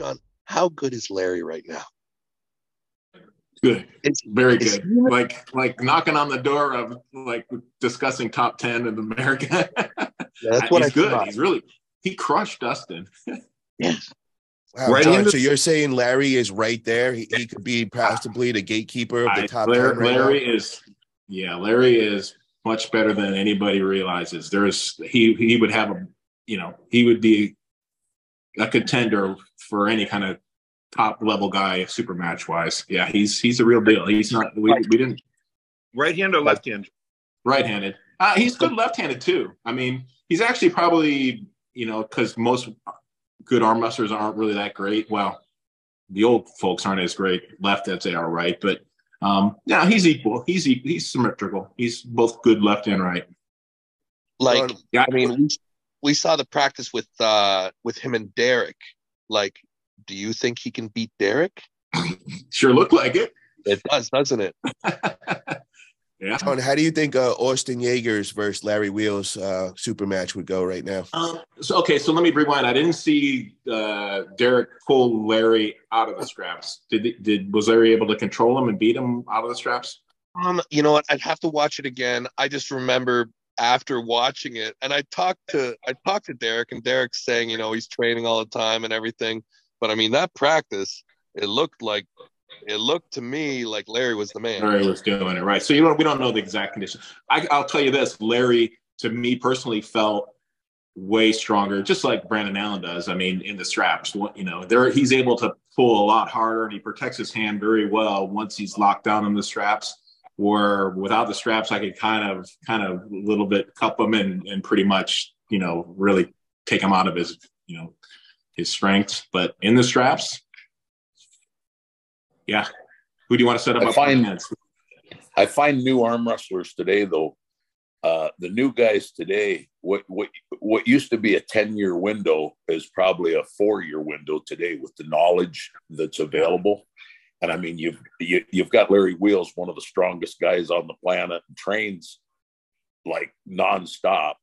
John, how good is Larry right now? Good. It's very good. Like knocking on the door of like discussing top 10 in America. Yeah, that's what he's good. Thought. He crushed Dustin. Yes. Wow, right, John, so you're saying Larry is right there? He could be possibly the gatekeeper of the top 10 right now? Larry is much better than anybody realizes. He would have he would be a contender for any kind of top level guy, super match wise. Yeah, he's a real deal. He's not. We didn't. Right hand or left hand? Right-handed. He's good left-handed too. I mean, he's actually probably because most good arm wrestlers aren't really that great. Well, the old folks aren't as great left as they are right, but yeah, he's equal. He's symmetrical. He's both good left and right. Like, I mean, we saw the practice with him and Derek. Like, do you think he can beat Derek? Sure looked like it. It does, doesn't it? Yeah. John, how do you think Austin Yeager's versus Larry Wheels super match would go right now? So let me rewind. I didn't see Derek pull Larry out of the straps. Was Larry able to control him and beat him out of the straps? You know what? I'd have to watch it again. I just remember after watching it, and I talked to Derek, and Derek's saying, he's training all the time and everything. But I mean, that practice, it looked to me like Larry was the man. Larry was doing it right. So we don't know the exact condition. I'll tell you this: Larry, to me personally, felt way stronger, just like Brandon Allen does. I mean, in the straps, he's able to pull a lot harder, and he protects his hand very well once he's locked down in the straps. Where without the straps, I could kind of a little bit cup him and pretty much really take him out of his his strengths. But in the straps. Yeah. Who do you want to set up? I find new arm wrestlers today, though. The new guys today, what used to be a 10-year window is probably a 4-year window today with the knowledge that's available. And I mean, you've got Larry Wheels, one of the strongest guys on the planet, and trains like nonstop.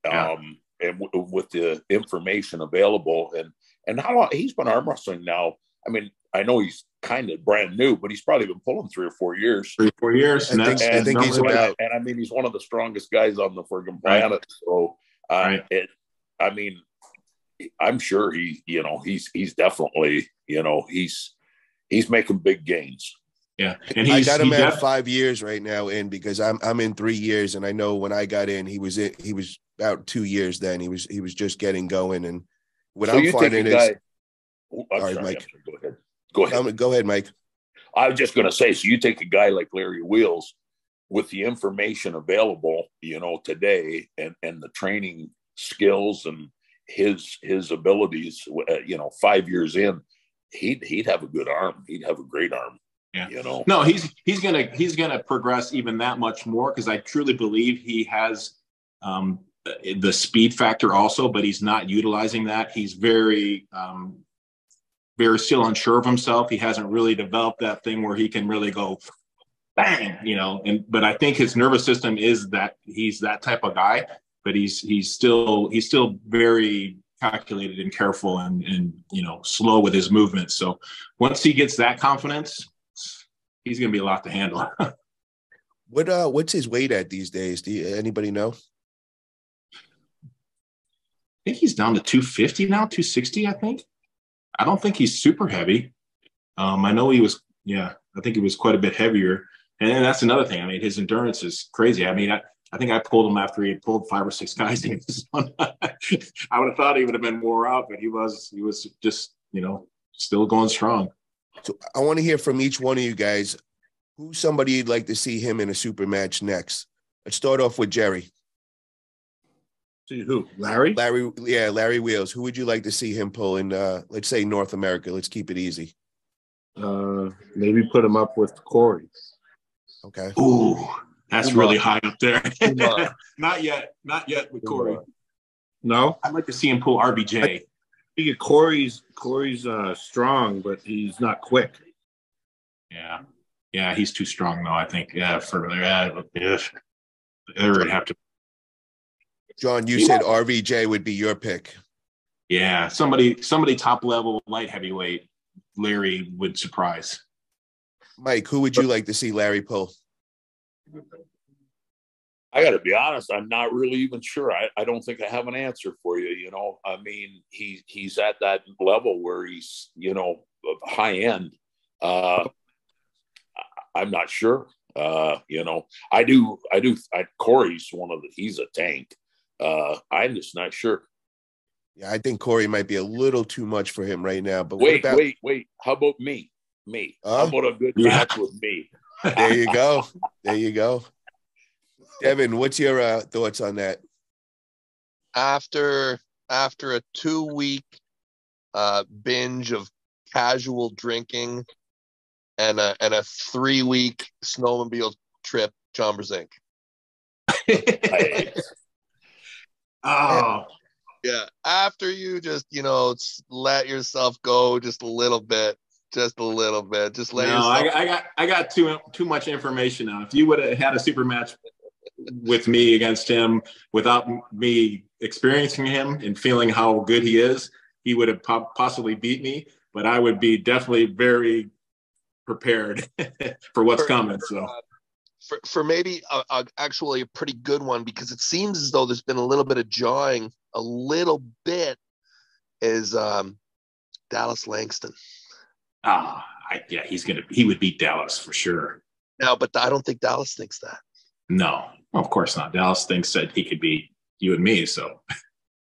Yeah. And with the information available, and how long he's been arm wrestling now. I mean, I know he's kind of brand new, but he's probably been pulling 3 or 4 years. 3 or 4 years. I think he's about. And I mean, he's one of the strongest guys on the friggin' planet. Right. So, I mean, I'm sure he's definitely, he's making big gains. Yeah, and I got him at 5 years right now in because I'm in 3 years, and I know when I got in, he was about 2 years then. He was just getting going, and what so I'm finding is. Mike. Go ahead. Go ahead, Mike. I was just going to say, so you take a guy like Larry Wheels with the information available, today and the training skills and his abilities, 5 years in, he'd have a good arm. He'd have a great arm. Yeah. No, he's gonna progress even that much more because I truly believe he has the speed factor also, but he's not utilizing that. He's very still unsure of himself. He hasn't really developed that thing where he can really go bang, but I think his nervous system is that he's that type of guy, but he's still very calculated and careful and slow with his movements. So once he gets that confidence, he's going to be a lot to handle. What's his weight at these days? Anybody know? I think he's down to 250 now, 260, I think. I don't think he's super heavy. I know he was, I think he was quite a bit heavier. And that's another thing. I mean, his endurance is crazy. I mean, I think I pulled him after he had pulled 5 or 6 guys in this one. I would have thought he would have been wore out, but he was just, still going strong. So I want to hear from each one of you guys, who's somebody you'd like to see him in a super match next. Let's start off with Jerry. See who? Larry? Larry Wheels. Who would you like to see him pull in, let's say, North America? Let's keep it easy. Maybe put him up with Corey. Okay. Ooh, that's really high up there. Not yet with Corey. No? I'd like to see him pull RBJ. Corey's strong, but he's not quick. Yeah, he's too strong though. I think. Yeah, they would have to. John, you said RVJ would be your pick. Yeah, somebody top level light heavyweight, Larry would surprise. Mike, who would you like to see Larry pull? I got to be honest, I'm not really even sure. I don't think I have an answer for you. You know, I mean, he's at that level where he's, you know, high end. I'm not sure. You know, I do. Corey's he's a tank. I'm just not sure. Yeah, I think Corey might be a little too much for him right now. But wait. How about me? How about a good match with me? There you go. There you go. Devon, what's your thoughts on that? After a 2-week binge of casual drinking and a 3-week snowmobile trip, John Brzenk. Oh. Yeah. After you just, you know, let yourself go just a little bit. Just let yourself. I got too much information now. If you would have had a super match with me against him without me experiencing him and feeling how good he is, he would have possibly beat me. But I would be definitely very prepared for what's coming. So. For maybe actually a pretty good one, because it seems as though there's been a little bit of jawing, a little bit, is Dallas Langston. He would beat Dallas for sure. Now, but I don't think Dallas thinks that. No, of course not. Dallas thinks that he could beat you and me. So,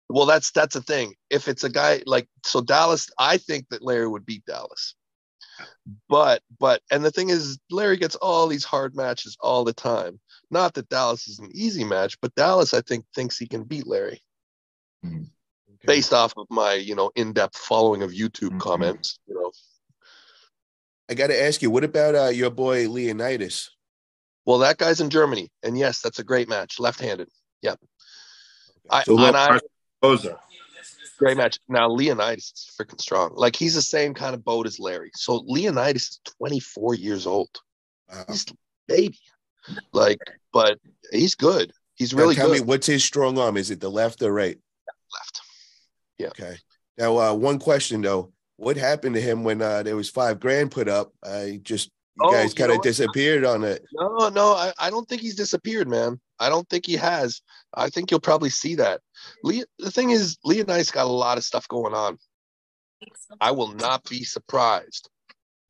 well, that's the thing. If it's a guy like Dallas, I think that Larry would beat Dallas. But and the thing is, Larry gets all these hard matches all the time. Not that Dallas is an easy match, but Dallas, I think, thinks he can beat Larry. Mm-hmm. Okay. Based off of my, you know, in-depth following of YouTube comments, you know. I got to ask you, what about your boy Leonidas? Well, that guy's in Germany, and yes, that's a great match, left-handed. Yep. Great match. Now, Leonidas is freaking strong. Like, he's the same kind of boat as Larry. So Leonidas is 24 years old. Wow. He's a baby. Like, but he's good. He's really good. Tell me, what's his strong arm? Is it the left or right? Left. Yeah. Okay. Now, one question though: what happened to him when there was $5,000 put up? You guys kind of disappeared on it. No, I don't think he's disappeared, man. I don't think he has. I think you'll probably see that. The thing is, Leonidas got a lot of stuff going on. I will not be surprised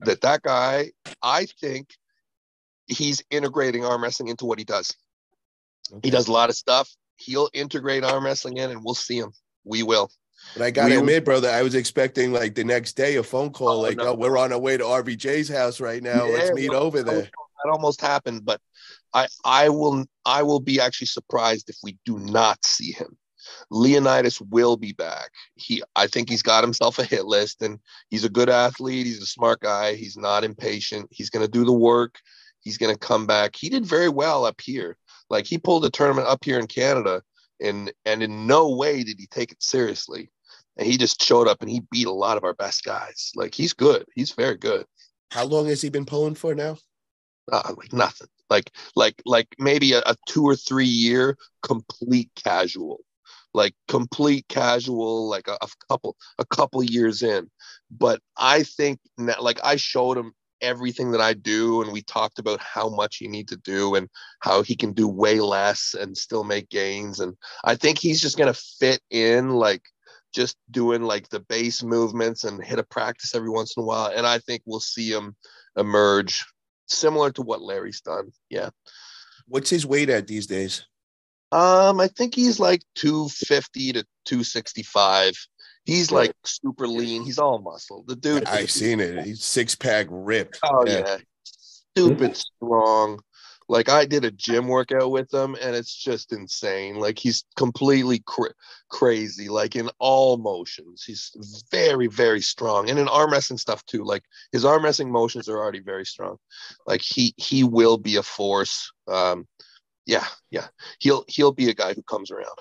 that guy, I think he's integrating arm wrestling into what he does. Okay. He does a lot of stuff. He'll integrate arm wrestling in, and we'll see him. We will. But I got to admit, brother, I was expecting like the next day a phone call we're on our way to RVJ's house right now. Yeah, let's meet over there. That almost happened, but I will be actually surprised if we do not see him. Leonidas will be back. I think he's got himself a hit list, and he's a good athlete. He's a smart guy. He's not impatient. He's going to do the work. He's going to come back. He did very well up here. Like, he pulled a tournament up here in Canada, and in no way did he take it seriously. And he just showed up and he beat a lot of our best guys. Like, he's good. He's very good. How long has he been pulling for now? Like nothing. Like maybe a 2 or 3 year complete casual. Like complete casual, like a couple years in. But I think like I showed him everything that I do, and we talked about how much you need to do and how he can do way less and still make gains. And I think he's just gonna fit in, like just doing like the base movements and hit a practice every once in a while. And I think we'll see him emerge similar to what Larry's done. Yeah. What's his weight at these days? I think he's like 250 to 265. He's like super lean. He's all muscle. The dude. I've seen it. He's 6-pack ripped. Oh yeah. Stupid strong. Like, I did a gym workout with him, and it's just insane. Like, he's completely crazy, like in all motions. He's very, very strong. And in arm wrestling stuff too. Like, his arm wrestling motions are already very strong. Like, he will be a force. Yeah. He'll be a guy who comes around.